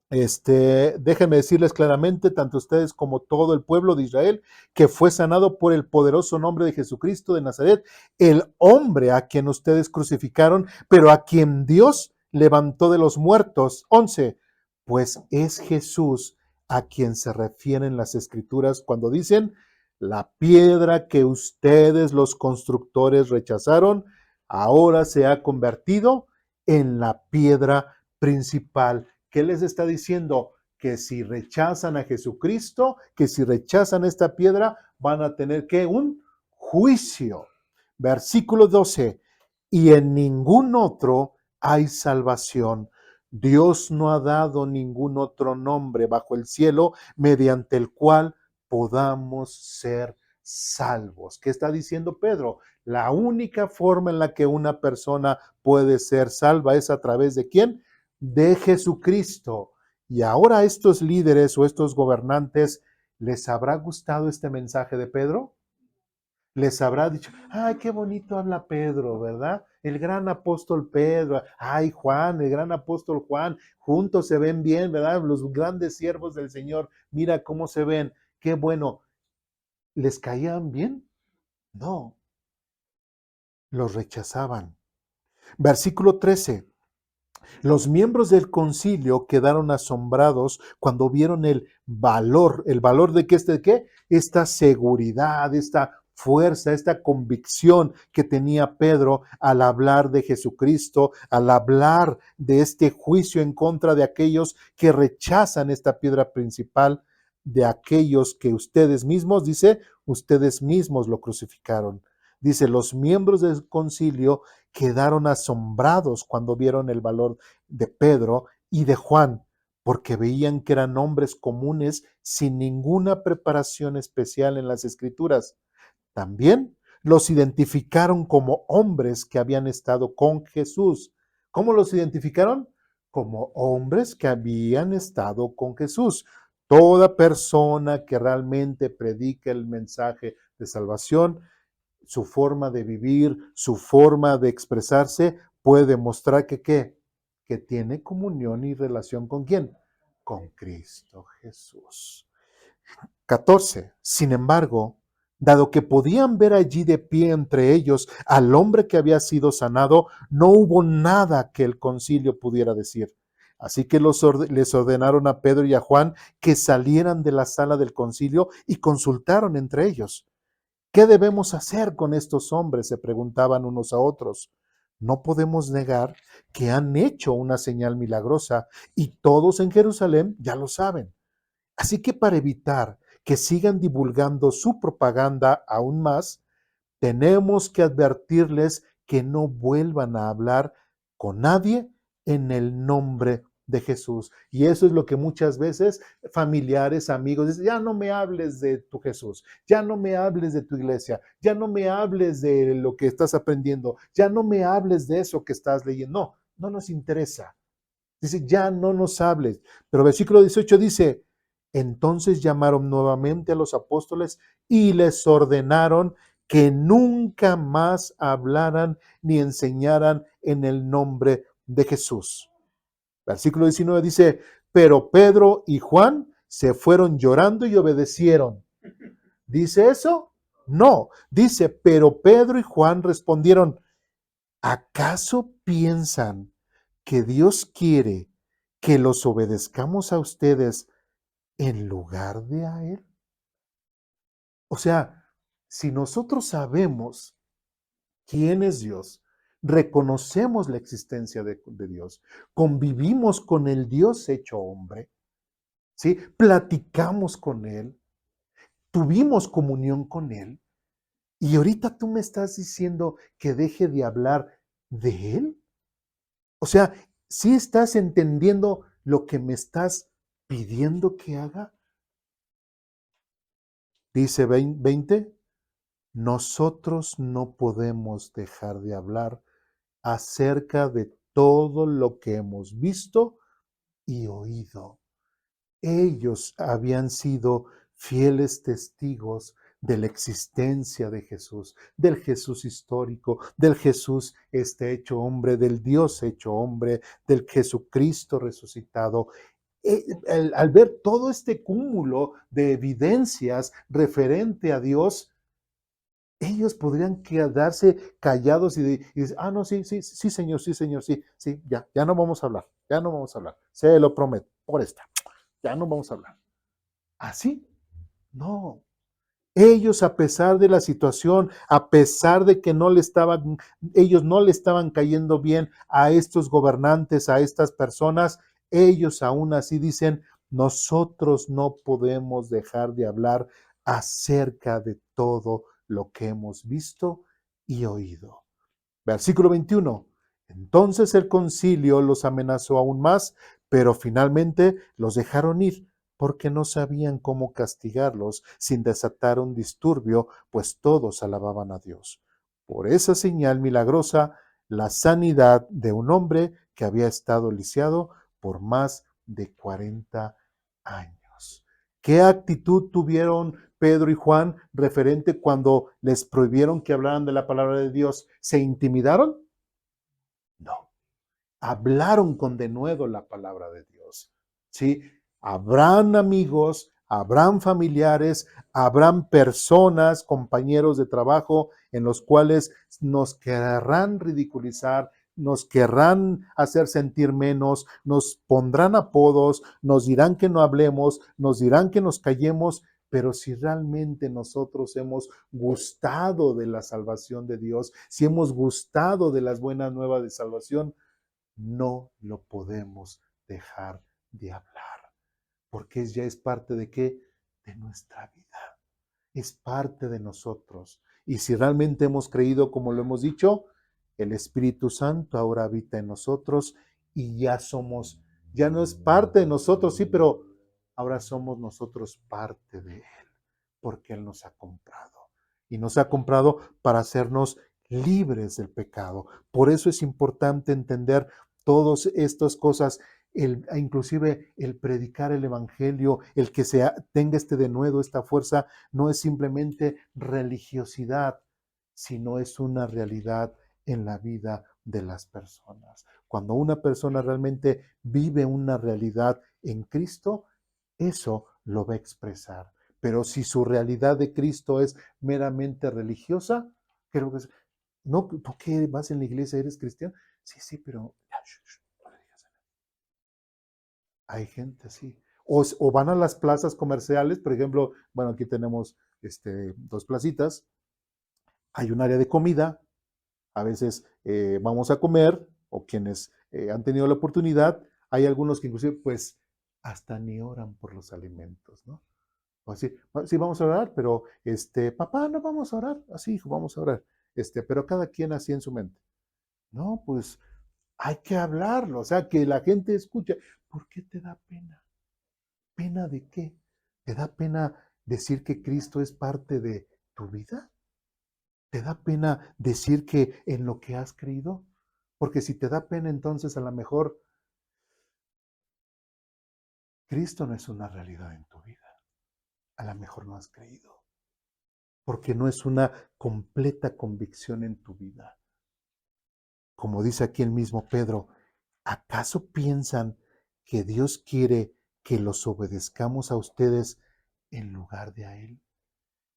déjenme decirles claramente, tanto ustedes como todo el pueblo de Israel, que fue sanado por el poderoso nombre de Jesucristo de Nazaret, el hombre a quien ustedes crucificaron, pero a quien Dios levantó de los muertos. 11. Pues es Jesús a quien se refieren las escrituras cuando dicen: la piedra que ustedes los constructores rechazaron, ahora se ha convertido en la piedra principal. ¿Qué les está diciendo? Que si rechazan a Jesucristo, que si rechazan esta piedra, van a tener que un juicio. Versículo 12. Y en ningún otro hay salvación. Dios no ha dado ningún otro nombre bajo el cielo mediante el cual podamos ser salvos. ¿Qué está diciendo Pedro? La única forma en la que una persona puede ser salva es a través de ¿quién? De Jesucristo. Y ahora a estos líderes o estos gobernantes, ¿les habrá gustado este mensaje de Pedro? Les habrá dicho: ay, qué bonito habla Pedro, ¿verdad? El gran apóstol Pedro, ay, Juan, el gran apóstol Juan, juntos se ven bien, ¿verdad? Los grandes siervos del Señor, mira cómo se ven, qué bueno. ¿Les caían bien? No, los rechazaban. Versículo 13. Los miembros del concilio quedaron asombrados cuando vieron el valor de que ¿qué? Esta seguridad, esta fuerza, esta convicción que tenía Pedro al hablar de Jesucristo, al hablar de este juicio en contra de aquellos que rechazan esta piedra principal, de aquellos que ustedes mismos, dice, ustedes mismos lo crucificaron. Dice, los miembros del concilio quedaron asombrados cuando vieron el valor de Pedro y de Juan, porque veían que eran hombres comunes sin ninguna preparación especial en las escrituras. También los identificaron como hombres que habían estado con Jesús. ¿Cómo los identificaron? Como hombres que habían estado con Jesús. Toda persona que realmente predica el mensaje de salvación, su forma de vivir, su forma de expresarse, puede demostrar que ¿qué? Que tiene comunión y relación con ¿quién? con Cristo Jesús. 14. Sin embargo, dado que podían ver allí de pie entre ellos al hombre que había sido sanado, no hubo nada que el concilio pudiera decir. Así que les ordenaron a Pedro y a Juan que salieran de la sala del concilio y consultaron entre ellos. ¿Qué debemos hacer con estos hombres?, se preguntaban unos a otros. No podemos negar que han hecho una señal milagrosa y todos en Jerusalén ya lo saben. Así que para evitar que sigan divulgando su propaganda aún más, tenemos que advertirles que no vuelvan a hablar con nadie en el nombre de Jesús. Y eso es lo que muchas veces familiares, amigos, dicen: ya no me hables de tu Jesús, ya no me hables de tu iglesia, ya no me hables de lo que estás aprendiendo, ya no me hables de eso que estás leyendo. No, no nos interesa. Dice: ya no nos hables. Pero versículo 18 dice: entonces llamaron nuevamente a los apóstoles y les ordenaron que nunca más hablaran ni enseñaran en el nombre de Jesús. Versículo 19 dice: pero Pedro y Juan se fueron llorando y obedecieron. ¿Dice eso? No, dice: pero Pedro y Juan respondieron: ¿acaso piensan que Dios quiere que los obedezcamos a ustedes en lugar de a Él? O sea, si nosotros sabemos quién es Dios, reconocemos la existencia de Dios, convivimos con el Dios hecho hombre, ¿sí? Platicamos con Él, tuvimos comunión con Él, y ahorita tú me estás diciendo que deje de hablar de Él. O sea, ¿sí estás entendiendo lo que me estás pidiendo que haga? Dice 20, nosotros no podemos dejar de hablar acerca de todo lo que hemos visto y oído. Ellos habían sido fieles testigos de la existencia de Jesús, del Jesús histórico, del Jesús hecho hombre, del Dios hecho hombre, del Jesucristo resucitado. Al ver todo este cúmulo de evidencias referente a Dios, ellos podrían quedarse callados y decir: ah, no, sí, sí, sí, señor, sí, señor, sí, sí, ya no vamos a hablar, ya no vamos a hablar, se lo prometo, por esta, ya no vamos a hablar. ¿Así? No. Ellos, a pesar de la situación, a pesar de que ellos no le estaban cayendo bien a estos gobernantes, a estas personas, ellos aún así dicen: nosotros no podemos dejar de hablar acerca de todo lo que hemos visto y oído. Versículo 21. Entonces el concilio los amenazó aún más, pero finalmente los dejaron ir, porque no sabían cómo castigarlos sin desatar un disturbio, pues todos alababan a Dios. Por esa señal milagrosa, la sanidad de un hombre que había estado lisiado por más de 40 años. ¿Qué actitud tuvieron Pedro y Juan referente cuando les prohibieron que hablaran de la palabra de Dios? ¿Se intimidaron? No. Hablaron con denuedo la palabra de Dios. ¿Sí? Habrán amigos, habrán familiares, habrán personas, compañeros de trabajo en los cuales nos querrán ridiculizar, nos querrán hacer sentir menos, nos pondrán apodos, nos dirán que no hablemos, nos dirán que nos callemos, pero si realmente nosotros hemos gustado de la salvación de Dios, si hemos gustado de las buenas nuevas de salvación, no lo podemos dejar de hablar, porque ya es parte de qué, de nuestra vida, es parte de nosotros. Y si realmente hemos creído, como lo hemos dicho, el Espíritu Santo ahora habita en nosotros y ya no es parte de nosotros, sí, pero ahora somos nosotros parte de Él, porque Él nos ha comprado. Y nos ha comprado para hacernos libres del pecado. Por eso es importante entender todas estas cosas, inclusive el predicar el Evangelio, el que tenga este denuedo, esta fuerza, no es simplemente religiosidad, sino es una realidad en la vida de las personas. Cuando una persona realmente vive una realidad en Cristo, eso lo va a expresar. Pero si su realidad de Cristo es meramente religiosa, creo que es, no, ¿tú qué vas en la iglesia? ¿Eres cristiano? Sí, sí, pero no le digas a nadie. Hay gente así. O van a las plazas comerciales, por ejemplo, bueno, aquí tenemos dos placitas, hay un área de comida, a veces vamos a comer, o quienes han tenido la oportunidad, hay algunos que inclusive pues hasta ni oran por los alimentos, ¿no? O así, sí vamos a orar, pero papá, no vamos a orar, así hijo, vamos a orar, pero cada quien así en su mente. No, pues hay que hablarlo, o sea, que la gente escuche. ¿Por qué te da pena? ¿Pena de qué? ¿Te da pena decir que Cristo es parte de tu vida? ¿Te da pena decir que en lo que has creído? Porque si te da pena, entonces a lo mejor Cristo no es una realidad en tu vida. A lo mejor no has creído, porque no es una completa convicción en tu vida. Como dice aquí el mismo Pedro, ¿acaso piensan que Dios quiere que los obedezcamos a ustedes en lugar de a Él?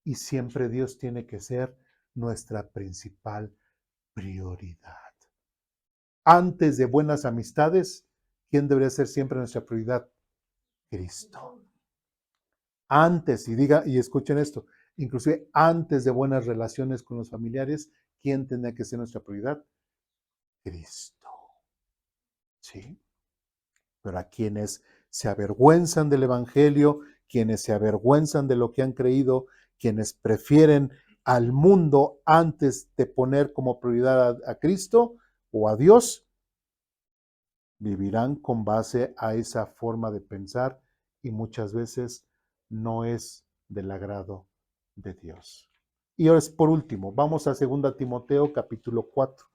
Y siempre Dios tiene que ser nuestra principal prioridad. Antes de buenas amistades, ¿quién debería ser siempre nuestra prioridad? Cristo. Antes, y escuchen esto, inclusive antes de buenas relaciones con los familiares, ¿quién tendría que ser nuestra prioridad? Cristo. ¿Sí? Pero a quienes se avergüenzan del Evangelio, quienes se avergüenzan de lo que han creído, quienes prefieren al mundo antes de poner como prioridad a Cristo o a Dios, vivirán con base a esa forma de pensar y muchas veces no es del agrado de Dios. Y ahora, por último, vamos a 2 Timoteo capítulo 4.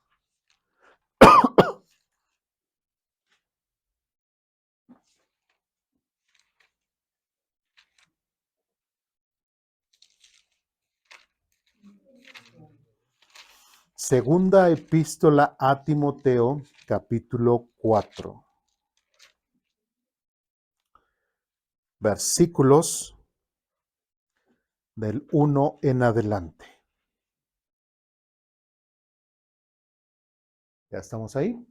Segunda epístola a Timoteo, capítulo 4, versículos del 1 en adelante. ¿Ya estamos ahí?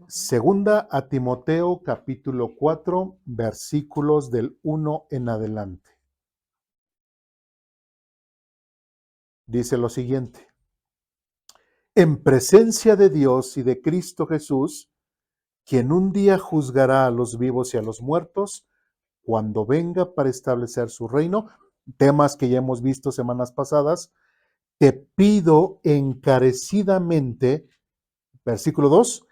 Segunda a Timoteo, capítulo 4, versículos del 1 en adelante. Dice lo siguiente: en presencia de Dios y de Cristo Jesús, quien un día juzgará a los vivos y a los muertos, cuando venga para establecer su reino, temas que ya hemos visto semanas pasadas, te pido encarecidamente, versículo 2,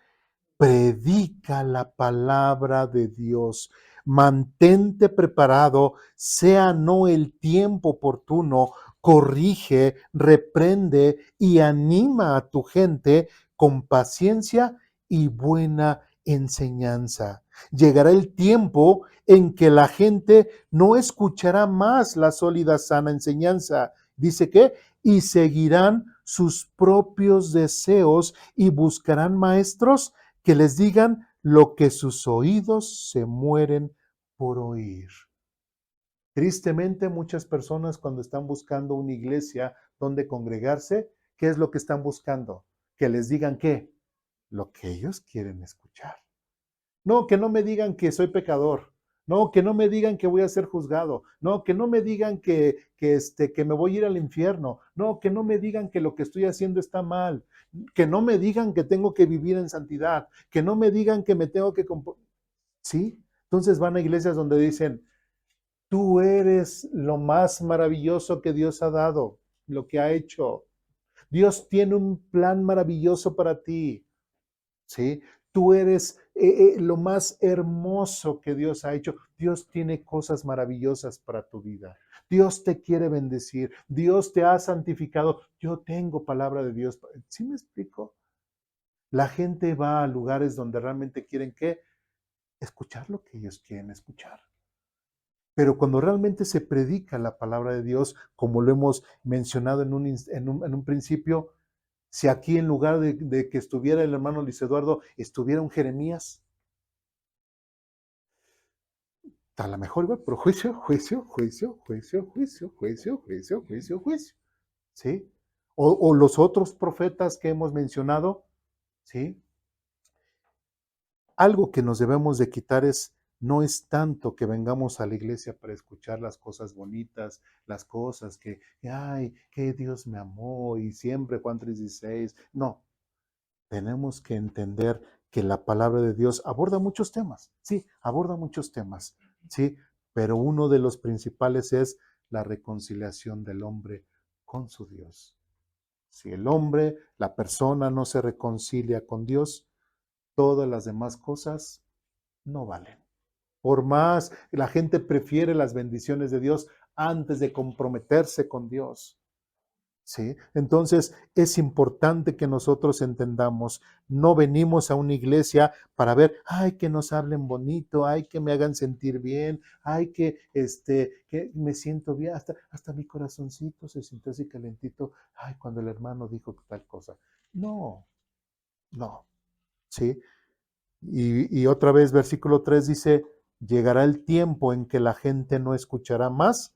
predica la palabra de Dios, mantente preparado, sea no el tiempo oportuno, corrige, reprende y anima a tu gente con paciencia y buena enseñanza. Llegará el tiempo en que la gente no escuchará más la sólida, sana enseñanza. Dice que, y seguirán sus propios deseos y buscarán maestros que les digan lo que sus oídos se mueren por oír. Tristemente, muchas personas cuando están buscando una iglesia donde congregarse, ¿qué es lo que están buscando? Que les digan qué, lo que ellos quieren escuchar. No, que no me digan que soy pecador. No, que no me digan que voy a ser juzgado. No, que no me digan que me voy a ir al infierno. No, que no me digan que lo que estoy haciendo está mal. Que no me digan que tengo que vivir en santidad. Que no me digan que me tengo que... ¿Sí? Entonces van a iglesias donde dicen, tú eres lo más maravilloso que Dios ha dado, lo que ha hecho. Dios tiene un plan maravilloso para ti. ¿Sí? Tú eres lo más hermoso que Dios ha hecho. Dios tiene cosas maravillosas para tu vida. Dios te quiere bendecir. Dios te ha santificado. Yo tengo palabra de Dios. ¿Sí me explico? La gente va a lugares donde realmente quieren que escuchar lo que ellos quieren escuchar. Pero cuando realmente se predica la palabra de Dios, como lo hemos mencionado en un principio, Si aquí en lugar de que estuviera el hermano Luis Eduardo, estuviera un Jeremías, a lo mejor igual, pero juicio, juicio, juicio, juicio, juicio, juicio, juicio, juicio, juicio, ¿sí? O los otros profetas que hemos mencionado, ¿sí? Algo que nos debemos de quitar es, no es tanto que vengamos a la iglesia para escuchar las cosas bonitas, las cosas ay, que Dios me amó y siempre Juan 3:16. No, tenemos que entender que la palabra de Dios aborda muchos temas, sí, aborda muchos temas, sí, pero uno de los principales es la reconciliación del hombre con su Dios. Si el hombre, la persona no se reconcilia con Dios, todas las demás cosas no valen. Por más, la gente prefiere las bendiciones de Dios antes de comprometerse con Dios. ¿Sí? Entonces es importante que nosotros entendamos, no venimos a una iglesia para ver, ay, que nos hablen bonito, ay, que me hagan sentir bien, ay, que me siento bien, hasta mi corazoncito se sintió así calentito, ay, cuando el hermano dijo tal cosa. No, no, ¿sí? Y otra vez, versículo 3 dice, llegará el tiempo en que la gente no escuchará más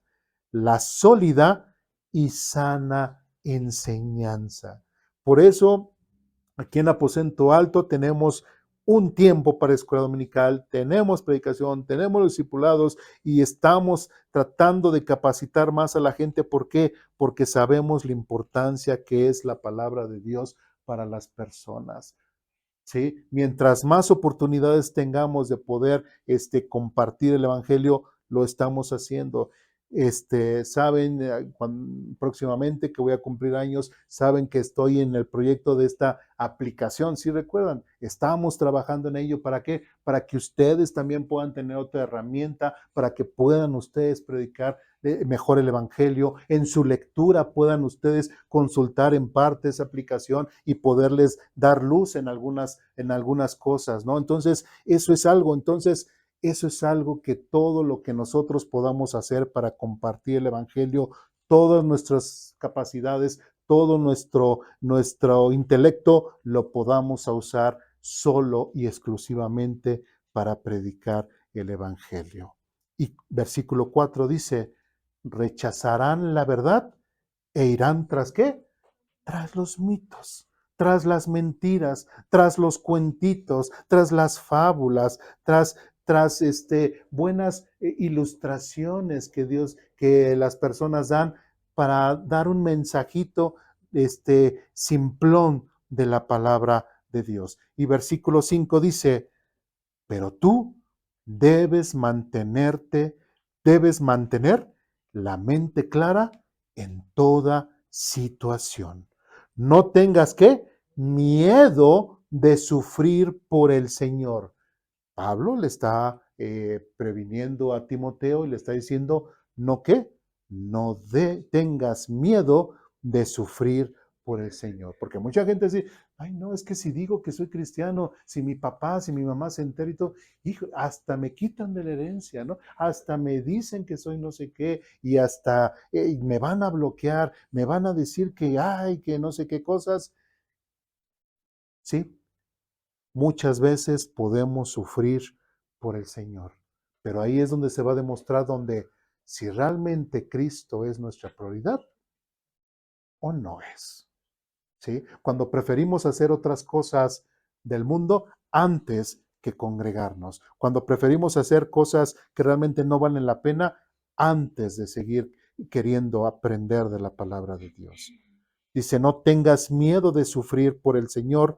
la sólida y sana enseñanza. Por eso, aquí en Aposento Alto tenemos un tiempo para escuela dominical, tenemos predicación, tenemos los discipulados y estamos tratando de capacitar más a la gente. ¿Por qué? Porque sabemos la importancia que es la palabra de Dios para las personas. ¿Sí? Mientras más oportunidades tengamos de poder compartir el Evangelio, lo estamos haciendo. Saben próximamente que voy a cumplir años, saben que estoy en el proyecto de esta aplicación, ¿sí recuerdan? Estamos trabajando en ello. ¿Para qué? Para que ustedes también puedan tener otra herramienta, para que puedan ustedes predicar mejor el Evangelio. En su lectura puedan ustedes consultar en parte esa aplicación y poderles dar luz en algunas cosas, ¿no? Entonces, eso es algo que todo lo que nosotros podamos hacer para compartir el Evangelio, todas nuestras capacidades, todo nuestro intelecto, lo podamos usar solo y exclusivamente para predicar el Evangelio. Y versículo 4 dice, rechazarán la verdad e irán tras ¿qué? Tras los mitos, tras las mentiras, tras los cuentitos, tras las fábulas, tras buenas ilustraciones que las personas dan para dar un mensajito simplón de la palabra de Dios. Y versículo 5 dice, pero tú debes mantenerte, debes mantener la mente clara en toda situación. No tengas que miedo de sufrir por el Señor. Pablo le está previniendo a Timoteo y le está diciendo, no que, tengas miedo de sufrir por el Señor. Porque mucha gente dice, ay no, es que si digo que soy cristiano, si mi papá, si mi mamá se entera y todo, hijo, hasta me quitan de la herencia, ¿no? Hasta me dicen que soy no sé qué y hasta me van a bloquear, me van a decir que ay, que no sé qué cosas. Sí, muchas veces podemos sufrir por el Señor, pero ahí es donde se va a demostrar donde si realmente Cristo es nuestra prioridad o no es. ¿Sí? Cuando preferimos hacer otras cosas del mundo antes que congregarnos, cuando preferimos hacer cosas que realmente no valen la pena antes de seguir queriendo aprender de la palabra de Dios. Dice, no tengas miedo de sufrir por el Señor,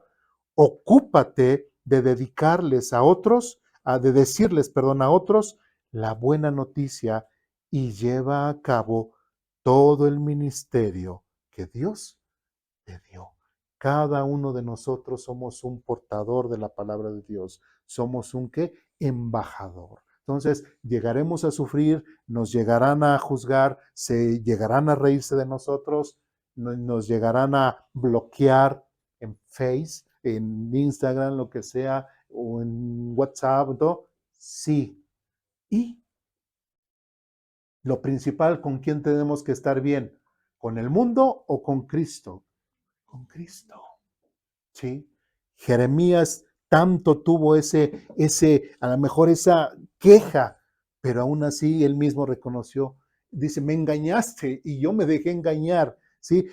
ocúpate de dedicarles a otros, de decirles, perdón, a otros la buena noticia y lleva a cabo todo el ministerio que Dios te dio. Cada uno de nosotros somos un portador de la palabra de Dios. Somos un ¿qué? Embajador. Entonces, llegaremos a sufrir, nos llegarán a juzgar, se llegarán a reírse de nosotros, nos llegarán a bloquear en Face, en Instagram, lo que sea, o en WhatsApp, todo. Sí. Y lo principal, ¿con quién tenemos que estar bien? ¿Con el mundo o con Cristo? con Cristo. ¿Sí? Jeremías tanto tuvo a lo mejor esa queja, pero aún así él mismo reconoció, dice, me engañaste y yo me dejé engañar, ¿sí?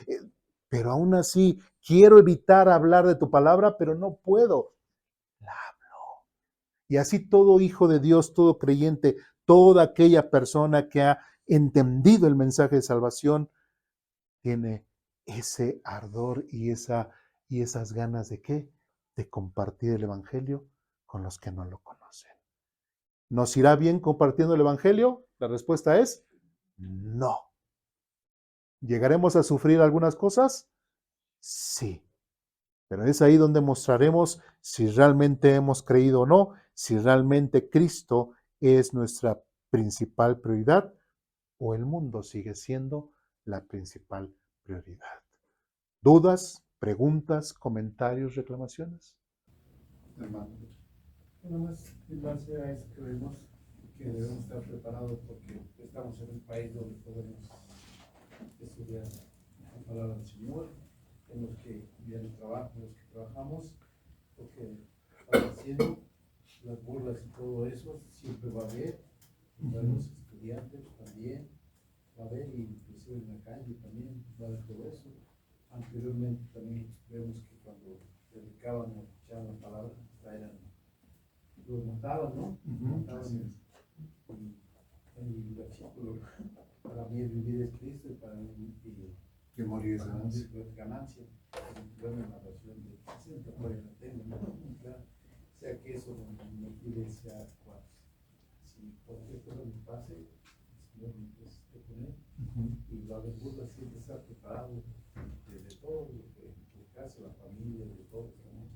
Pero aún así quiero evitar hablar de tu palabra, pero no puedo. La hablo. Y así todo hijo de Dios, todo creyente, toda aquella persona que ha entendido el mensaje de salvación, tiene ese ardor y esas ganas de qué? De compartir el Evangelio con los que no lo conocen. ¿Nos irá bien compartiendo el Evangelio? La respuesta es no. ¿Llegaremos a sufrir algunas cosas? Sí. Pero es ahí donde mostraremos si realmente hemos creído o no, si realmente Cristo es nuestra principal prioridad o el mundo sigue siendo la principal prioridad. ¿Dudas, preguntas, comentarios, reclamaciones? Hermano, nada más en base a eso creemos que debemos estar preparados porque estamos en un país donde podemos estudiar la palabra del Señor, en los que vienen trabajo, en los que trabajamos, porque estamos haciendo las burlas y todo eso, siempre va a haber, los estudiantes también, va a haber, inclusive en la calle también va a haber todo eso. Anteriormente también vemos que cuando predicaban o escuchaban la palabra, eran los mataban, ¿no? Mataban el versículo, para mí el vivir es Cristo y para mí Que morir es para ganancia. mí es ganancia. Bueno, en la versión de 60 por ahí la tengo, ¿no? Claro. O sea que eso me pide sea cuál. Si cualquier cosa me pase, el Señor me puede poner y la burla siempre está preparado de todo lo que en casa, la familia, de todo, ¿no?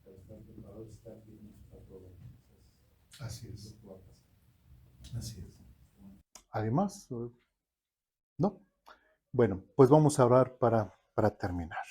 Para estar preparado, estar bien para todo. Así es. Lo que va a pasar. Así es. ¿Además? ¿No? Bueno, pues vamos a orar para terminar.